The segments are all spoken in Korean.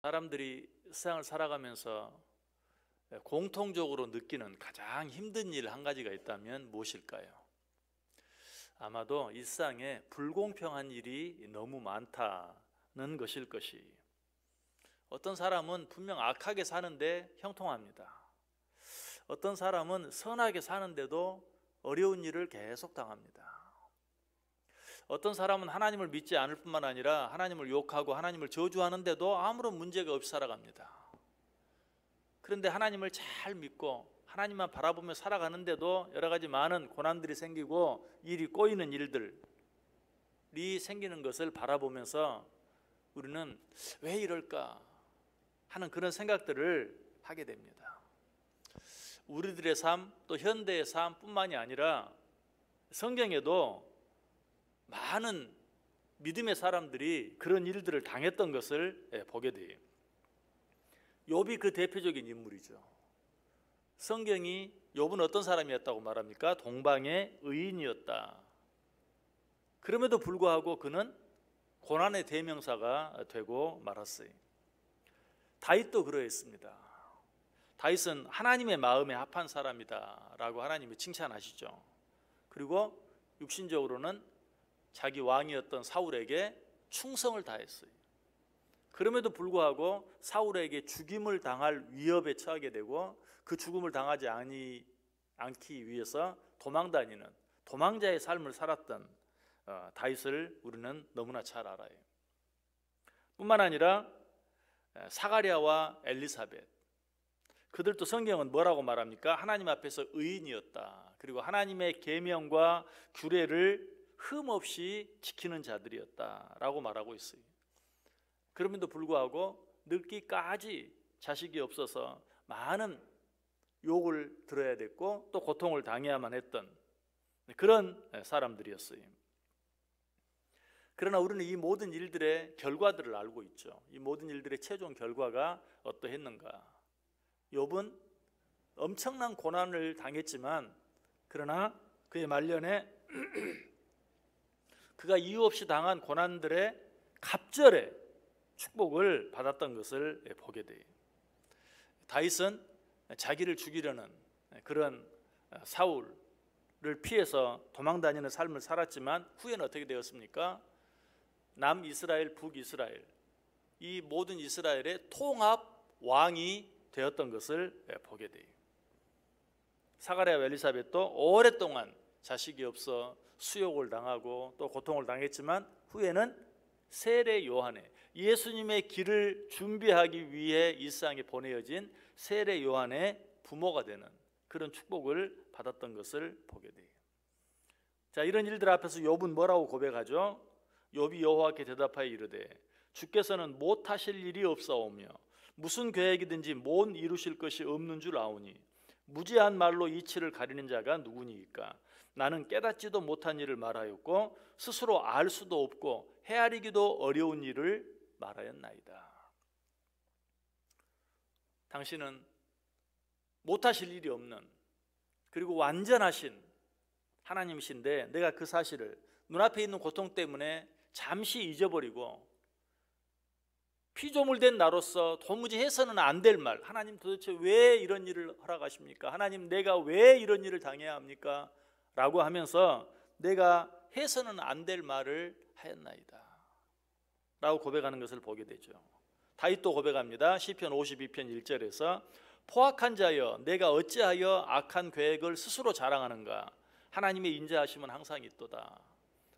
사람들이 세상을 살아가면서 공통적으로 느끼는 가장 힘든 일 한 가지가 있다면 무엇일까요? 아마도 이 세상에 불공평한 일이 너무 많다는 것일 것이. 어떤 사람은 분명 악하게 사는데 형통합니다. 어떤 사람은 선하게 사는데도 어려운 일을 계속 당합니다. 어떤 사람은 하나님을 믿지 않을 뿐만 아니라 하나님을 욕하고 하나님을 저주하는데도 아무런 문제가 없이 살아갑니다. 그런데 하나님을 잘 믿고 하나님만 바라보며 살아가는데도 여러 가지 많은 고난들이 생기고 일이 꼬이는 일들이 생기는 것을 바라보면서 우리는 왜 이럴까 하는 그런 생각들을 하게 됩니다. 우리들의 삶, 또 현대의 삶뿐만이 아니라 성경에도 많은 믿음의 사람들이 그런 일들을 당했던 것을 보게 돼요. 욥이 그 대표적인 인물이죠. 성경이 욥은 어떤 사람이었다고 말합니까? 동방의 의인이었다. 그럼에도 불구하고 그는 고난의 대명사가 되고 말았어요. 다윗도 그러했습니다. 다윗은 하나님의 마음에 합한 사람이다 라고 하나님이 칭찬하시죠. 그리고 육신적으로는 자기 왕이었던 사울에게 충성을 다했어요. 그럼에도 불구하고 사울에게 죽임을 당할 위협에 처하게 되고 그 죽음을 당하지 않기 위해서 도망다니는 도망자의 삶을 살았던 다윗을 우리는 너무나 잘 알아요. 뿐만 아니라 사가랴와 엘리사벳, 그들도 성경은 뭐라고 말합니까? 하나님 앞에서 의인이었다. 그리고 하나님의 계명과 규례를 흠없이 지키는 자들이었다라고 말하고 있어요. 그럼에도 불구하고 늙기까지 자식이 없어서 많은 욕을 들어야 됐고 또 고통을 당해야만 했던 그런 사람들이었어요. 그러나 우리는 이 모든 일들의 결과들을 알고 있죠. 이 모든 일들의 최종 결과가 어떠했는가? 욥은 엄청난 고난을 당했지만 그러나 그의 말년에 그가 이유 없이 당한 고난들의 갑절의 축복을 받았던 것을 보게 돼요. 다윗은 자기를 죽이려는 그런 사울을 피해서 도망다니는 삶을 살았지만 후에는 어떻게 되었습니까? 남이스라엘, 북이스라엘, 이 모든 이스라엘의 통합 왕이 되었던 것을 보게 돼요. 사가랴와 엘리사벳도 오랫동안 자식이 없어 수욕을 당하고 또 고통을 당했지만 후에는 세례 요한의 예수님의 길을 준비하기 위해 이 세상에 보내어진 세례 요한의 부모가 되는 그런 축복을 받았던 것을 보게 돼요. 자, 이런 일들 앞에서 욥은 뭐라고 고백하죠? 욥이 여호와께 대답하여 이르되 주께서는 못하실 일이 없사오며 무슨 계획이든지 못 이루실 것이 없는 줄 아오니 무지한 말로 이치를 가리는 자가 누구니이까? 나는 깨닫지도 못한 일을 말하였고 스스로 알 수도 없고 헤아리기도 어려운 일을 말하였나이다. 당신은 못하실 일이 없는 그리고 완전하신 하나님이신데 내가 그 사실을 눈앞에 있는 고통 때문에 잠시 잊어버리고 피조물된 나로서 도무지 해서는 안 될 말, 하나님 도대체 왜 이런 일을 허락하십니까? 하나님 내가 왜 이런 일을 당해야 합니까? 라고 하면서 내가 해서는 안 될 말을 하였나이다 라고 고백하는 것을 보게 되죠. 다윗도 고백합니다. 시편 52편 1절에서 포악한 자여 내가 어찌하여 악한 계획을 스스로 자랑하는가? 하나님의 인자하심은 항상 있도다.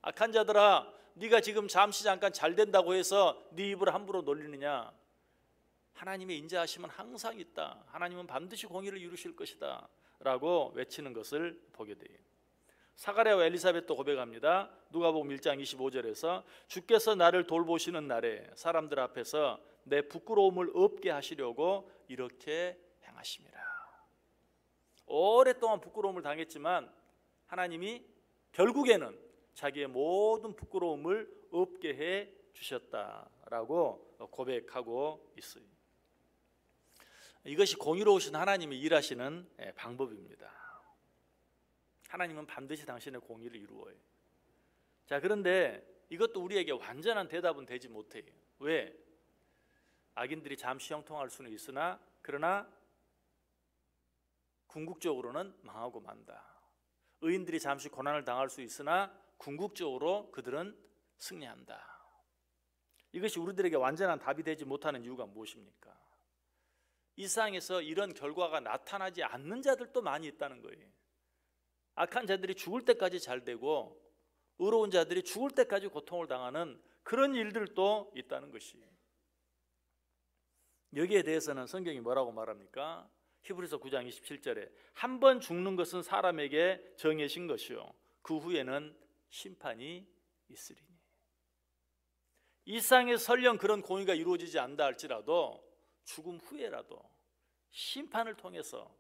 악한 자들아, 네가 지금 잠깐 잘 된다고 해서 네 입을 함부로 놀리느냐? 하나님의 인자하심은 항상 있다. 하나님은 반드시 공의를 이루실 것이다 라고 외치는 것을 보게 돼요. 사가랴와 엘리사벳도 고백합니다. 누가복음 1장 25절에서 주께서 나를 돌보시는 날에 사람들 앞에서 내 부끄러움을 없게 하시려고 이렇게 행하심이라. 오랫동안 부끄러움을 당했지만 하나님이 결국에는 자기의 모든 부끄러움을 없게 해 주셨다라고 고백하고 있어요. 이것이 공의로우신 하나님이 일하시는 방법입니다. 하나님은 반드시 당신의 공의를 이루어요. 자, 그런데 이것도 우리에게 완전한 대답은 되지 못해요. 왜? 악인들이 잠시 형통할 수는 있으나 그러나 궁극적으로는 망하고 만다. 의인들이 잠시 고난을 당할 수 있으나 궁극적으로 그들은 승리한다. 이것이 우리들에게 완전한 답이 되지 못하는 이유가 무엇입니까? 이 세상에서 이런 결과가 나타나지 않는 자들도 많이 있다는 거예요. 악한 자들이 죽을 때까지 잘 되고 의로운 자들이 죽을 때까지 고통을 당하는 그런 일들도 있다는 것이에요. 여기에 대해서는 성경이 뭐라고 말합니까? 히브리서 9장 27절에 한 번 죽는 것은 사람에게 정해진 것이요 그 후에는 심판이 있으리니. 이 세상에 설령 그런 공의가 이루어지지 않다 할지라도 죽음 후에라도 심판을 통해서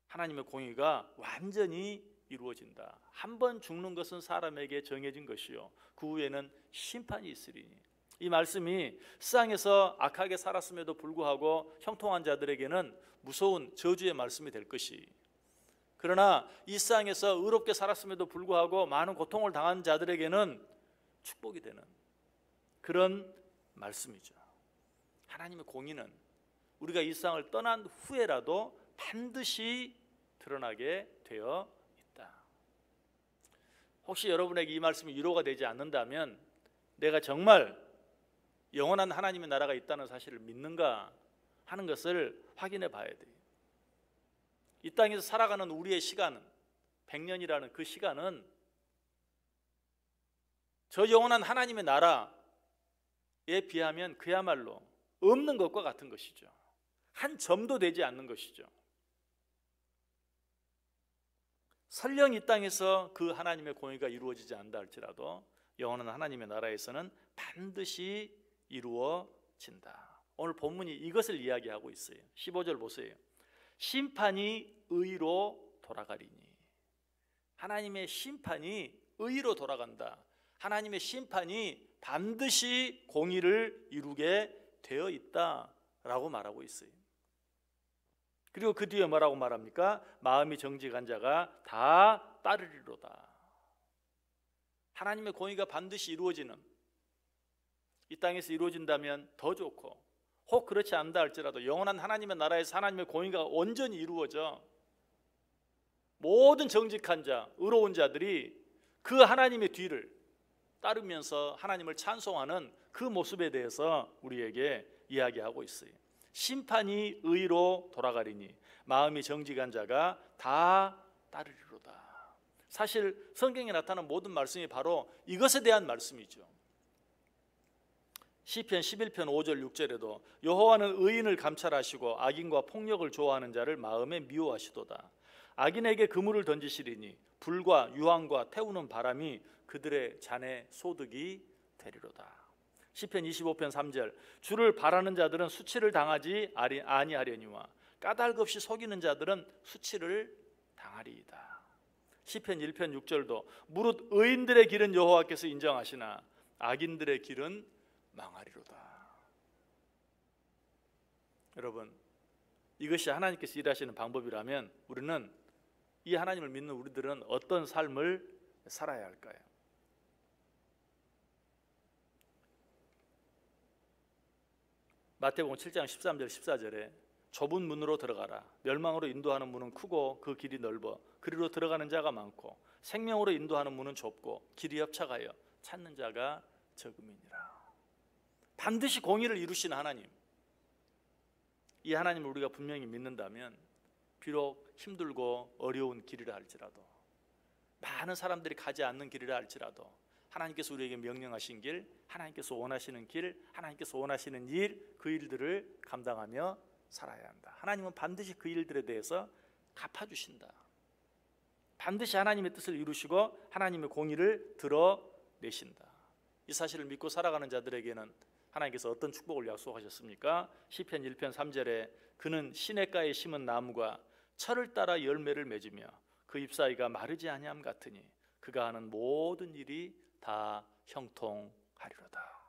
하나님의 공의가 완전히 이루어진다. 한 번 죽는 것은 사람에게 정해진 것이요 그 후에는 심판이 있으리니. 이 말씀이 세상에서 악하게 살았음에도 불구하고 형통한 자들에게는 무서운 저주의 말씀이 될 것이, 그러나 이 세상에서 의롭게 살았음에도 불구하고 많은 고통을 당한 자들에게는 축복이 되는 그런 말씀이죠. 하나님의 공의는 우리가 이 세상을 떠난 후에라도 반드시 드러나게 되어 있다. 혹시 여러분에게 이 말씀이 위로가 되지 않는다면 내가 정말 영원한 하나님의 나라가 있다는 사실을 믿는가 하는 것을 확인해 봐야 돼요. 이 땅에서 살아가는 우리의 시간은 100년이라는 그 시간은 저 영원한 하나님의 나라에 비하면 그야말로 없는 것과 같은 것이죠. 한 점도 되지 않는 것이죠. 설령 이 땅에서 그 하나님의 공의가 이루어지지 않는다 할지라도 영원한 하나님의 나라에서는 반드시 이루어진다. 오늘 본문이 이것을 이야기하고 있어요. 15절 보세요. 심판이 의로 돌아가리니. 하나님의 심판이 의로 돌아간다. 하나님의 심판이 반드시 공의를 이루게 되어 있다라고 말하고 있어요. 그리고 그 뒤에 뭐라고 말합니까? 마음이 정직한 자가 다 따르리로다. 하나님의 공의가 반드시 이루어지는, 이 땅에서 이루어진다면 더 좋고, 혹 그렇지 않다 할지라도 영원한 하나님의 나라에서 하나님의 공의가 온전히 이루어져 모든 정직한 자, 의로운 자들이 그 하나님의 뒤를 따르면서 하나님을 찬송하는 그 모습에 대해서 우리에게 이야기하고 있어요. 심판이 의로 돌아가리니 마음이 정직한 자가 다 따르리로다. 사실 성경에 나타난 모든 말씀이 바로 이것에 대한 말씀이죠. 시편 11편 5절 6절에도 여호와는 의인을 감찰하시고 악인과 폭력을 좋아하는 자를 마음에 미워하시도다. 악인에게 그물을 던지시리니 불과 유황과 태우는 바람이 그들의 잔에 소득이 되리로다. 시편 25편 3절 주를 바라는 자들은 수치를 당하지 아니하려니와 까닭 없이 속이는 자들은 수치를 당하리이다. 시편 1편 6절도 무릇 의인들의 길은 여호와께서 인정하시나 악인들의 길은 망하리로다. 여러분, 이것이 하나님께서 일하시는 방법이라면 우리는, 이 하나님을 믿는 우리들은 어떤 삶을 살아야 할까요? 마태복음 7장 13절 14절에 좁은 문으로 들어가라. 멸망으로 인도하는 문은 크고 그 길이 넓어 그리로 들어가는 자가 많고 생명으로 인도하는 문은 좁고 길이 협착하여 찾는 자가 적음이니라. 반드시 공의를 이루시는 하나님, 이 하나님을 우리가 분명히 믿는다면 비록 힘들고 어려운 길이라 할지라도, 많은 사람들이 가지 않는 길이라 할지라도 하나님께서 우리에게 명령하신 길, 하나님께서 원하시는 길, 하나님께서 원하시는 일, 그 일들을 감당하며 살아야 한다. 하나님은 반드시 그 일들에 대해서 갚아주신다. 반드시 하나님의 뜻을 이루시고 하나님의 공의를 드러내신다. 이 사실을 믿고 살아가는 자들에게는 하나님께서 어떤 축복을 약속하셨습니까? 시편 1편 3절에 그는 시냇가에 심은 나무가 철을 따라 열매를 맺으며 그 잎사이가 마르지 아니함 같으니 그가 하는 모든 일이 다 형통하리로다.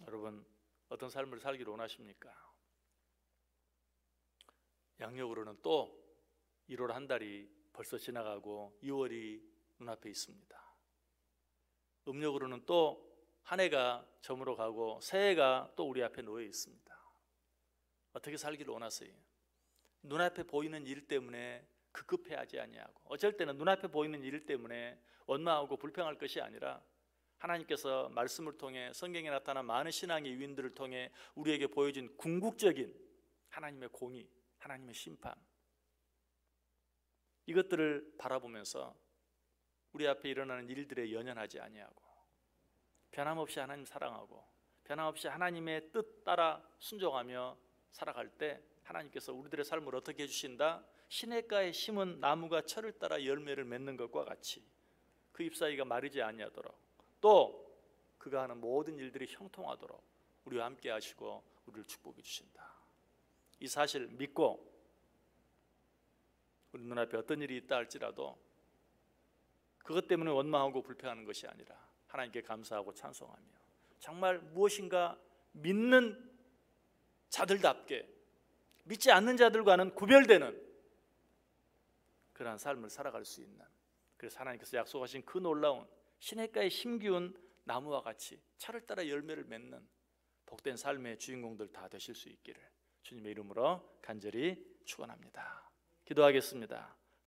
여러분, 어떤 삶을 살기를 원하십니까? 양력으로는 또 1월 한 달이 벌써 지나가고 2월이 눈앞에 있습니다. 음력으로는 또 한 해가 저물어 가고 새해가 또 우리 앞에 놓여 있습니다. 어떻게 살기를 원하세요? 눈앞에 보이는 일 때문에 급급해하지 아니하고, 어쩔 때는 눈앞에 보이는 일 때문에 원망하고 불평할 것이 아니라 하나님께서 말씀을 통해 성경에 나타난 많은 신앙의 위인들을 통해 우리에게 보여준 궁극적인 하나님의 공의, 하나님의 심판, 이것들을 바라보면서 우리 앞에 일어나는 일들에 연연하지 아니하고 변함없이 하나님 사랑하고 변함없이 하나님의 뜻 따라 순종하며 살아갈 때 하나님께서 우리들의 삶을 어떻게 해주신다? 시냇가에 심은 나무가 철을 따라 열매를 맺는 것과 같이 그 잎사귀가 마르지 아니하도록, 또 그가 하는 모든 일들이 형통하도록 우리와 함께 하시고 우리를 축복해 주신다. 이 사실 믿고 우리 눈앞에 어떤 일이 있다 할지라도 그것 때문에 원망하고 불평하는 것이 아니라 하나님께 감사하고 찬송하며 정말 무엇인가 믿는 자들답게 믿지 않는 자들과는 구별되는 그러한 삶을 살아갈 수 있는, 그래서 하나님께서 약속하신 그 놀라운 시냇가에 심기운 나무와 같이 철을 따라 열매를 맺는 복된 삶의 주인공들 다 되실 수 있기를 주님의 이름으로 간절히 축원합니다. 기도하겠습니다.